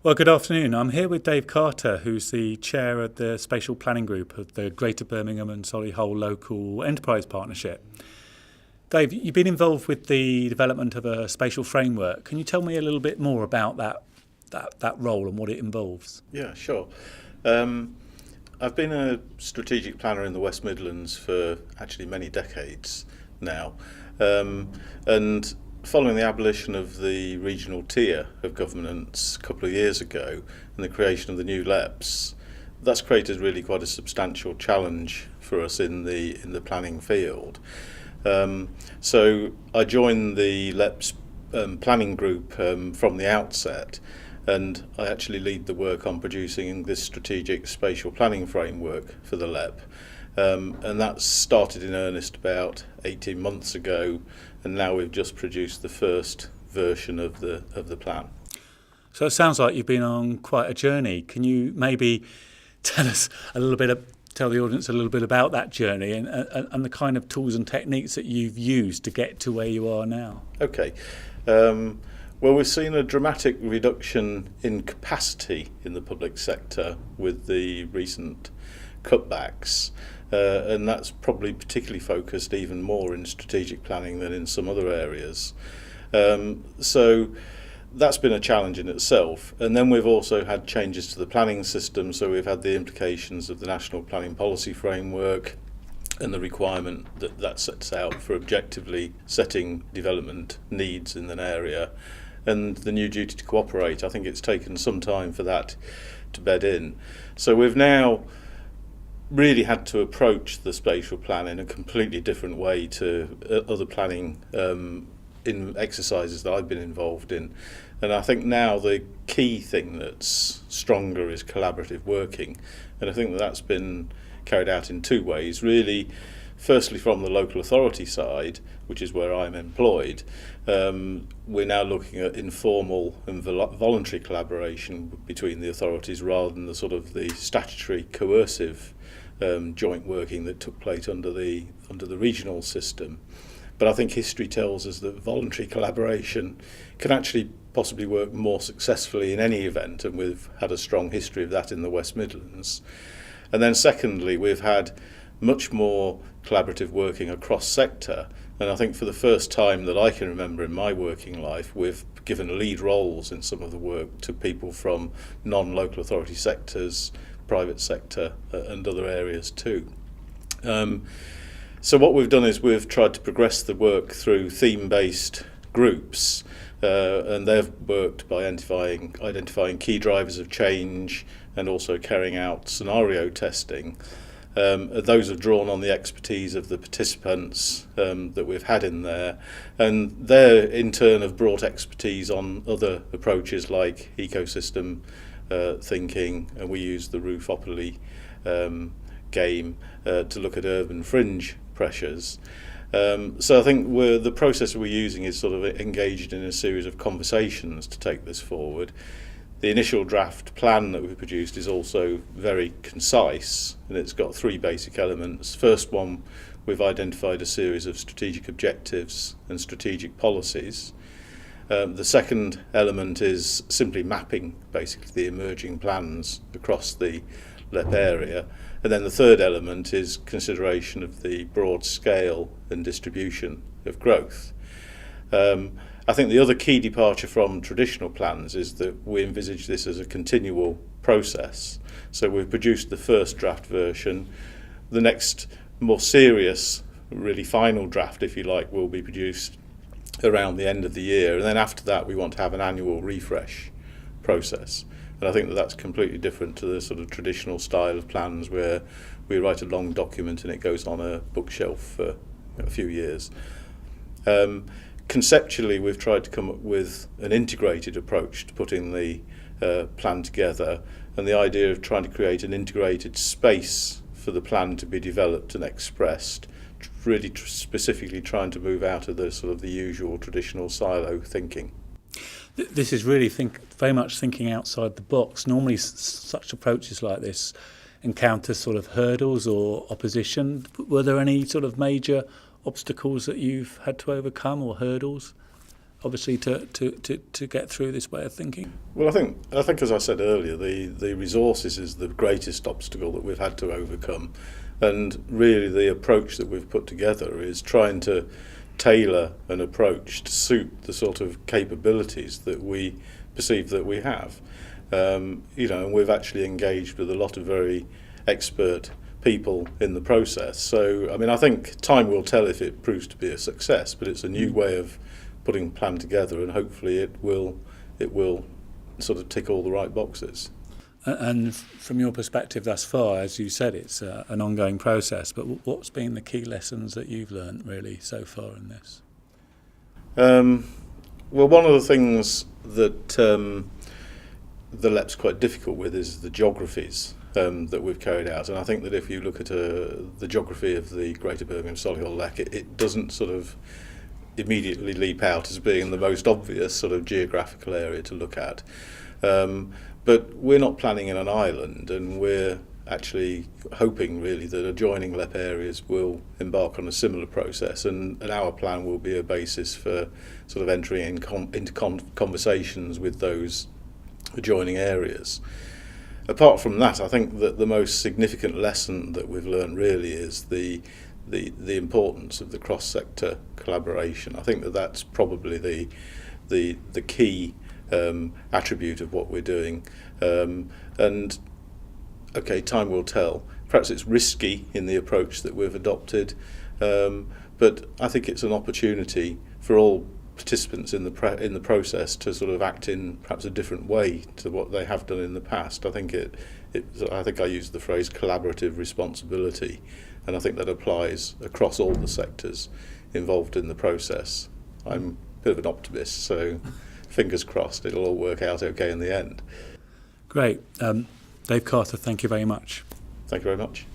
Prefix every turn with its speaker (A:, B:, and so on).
A: Well, good afternoon. I'm here with Dave Carter, who's the chair of the Spatial Planning Group of the Greater Birmingham and Solihull Local Enterprise Partnership. Dave, you've been involved with the development of a spatial framework. Can you tell me a little bit more about that role and what it involves?
B: Yeah, sure. I've been a strategic planner in the West Midlands for actually many decades now, and following the abolition of the regional tier of governance a couple of years ago and the creation of the new LEPs, that's created really quite a substantial challenge for us in the planning field. So I joined the LEPs planning group from the outset, and I actually lead the work on producing this strategic spatial planning framework for the LEP. And that started in earnest about 18 months ago, and now we've just produced the first version of the plan.
A: So it sounds like you've been on quite a journey. Can you maybe tell the audience a little bit about that journey and the kind of tools and techniques that you've used to get to where you are now?
B: Okay. Well, we've seen a dramatic reduction in capacity in the public sector with the recent cutbacks, and that's probably particularly focused even more in strategic planning than in some other areas. So that's been a challenge in itself. And then we've also had changes to the planning system, so we've had the implications of the National Planning Policy Framework and the requirement that sets out for objectively setting development needs in an area, and the new duty to cooperate. I think it's taken some time for that to bed in. So we've now really had to approach the spatial plan in a completely different way to other planning in exercises that I've been involved in. And I think now the key thing that's stronger is collaborative working. And I think that's been carried out in two ways, really. Firstly, from the local authority side, which is where I'm employed, we're now looking at informal and voluntary collaboration between the authorities rather than the sort of the statutory coercive joint working that took place under the regional system. But I think history tells us that voluntary collaboration can actually possibly work more successfully in any event, and we've had a strong history of that in the West Midlands. And then secondly, we've had much more collaborative working across sector, and I think for the first time that I can remember in my working life, we've given lead roles in some of the work to people from non-local authority sectors, private sector and other areas too. So what we've done is we've tried to progress the work through theme-based groups, and they've worked by identifying key drivers of change and also carrying out scenario testing. Those have drawn on the expertise of the participants that we've had in there, and they in turn have brought expertise on other approaches like ecosystem thinking, and we use the Roofopoly game to look at urban fringe pressures. So I think the process we're using is sort of engaged in a series of conversations to take this forward. The initial draft plan that we produced is also very concise, and it's got three basic elements. First one, we've identified a series of strategic objectives and strategic policies. The second element is simply mapping basically the emerging plans across the LEP area. And then the third element is consideration of the broad scale and distribution of growth. I think the other key departure from traditional plans is that we envisage this as a continual process. So we've produced the first draft version. The next more serious, really final draft, if you like, will be produced around the end of the year. And then after that, we want to have an annual refresh process. And I think that that's completely different to the sort of traditional style of plans where we write a long document and it goes on a bookshelf for a few years. Conceptually, we've tried to come up with an integrated approach to putting the plan together, and the idea of trying to create an integrated space for the plan to be developed and expressed, really specifically trying to move out of the sort of the usual traditional silo thinking.
A: This is really very much thinking outside the box. Normally such approaches like this encounter sort of hurdles or opposition. Were there any sort of major obstacles that you've had to overcome or hurdles? obviously, to get through this way of thinking?
B: Well, I think as I said earlier, the resources is the greatest obstacle that we've had to overcome, and really the approach that we've put together is trying to tailor an approach to suit the sort of capabilities that we perceive that we have. And we've actually engaged with a lot of very expert people in the process. So, I mean, I think time will tell if it proves to be a success, but it's a new way of putting a plan together, and hopefully it will sort of tick all the right boxes.
A: And from your perspective thus far, as you said, it's an ongoing process, but what's been the key lessons that you've learnt really so far in this?
B: Well, one of the things that the LEP's quite difficult with is the geographies that we've carried out, and I think that if you look at the geography of the Greater Birmingham Solihull Lek, it doesn't sort of immediately leap out as being the most obvious sort of geographical area to look at. But we're not planning in an island, and we're actually hoping really that adjoining LEP areas will embark on a similar process, and our plan will be a basis for sort of entering into conversations with those adjoining areas. Apart from that, I think that the most significant lesson that we've learned really is the importance of the cross-sector collaboration. I think that that's probably the key attribute of what we're doing. And okay, time will tell. Perhaps it's risky in the approach that we've adopted, but I think it's an opportunity for all participants in the process to sort of act in perhaps a different way to what they have done in the past. I think I used the phrase collaborative responsibility, and I think that applies across all the sectors involved in the process. I'm a bit of an optimist, so fingers crossed it'll all work out okay in the end.
A: Great. Dave Carter, thank you very much.
B: Thank you very much.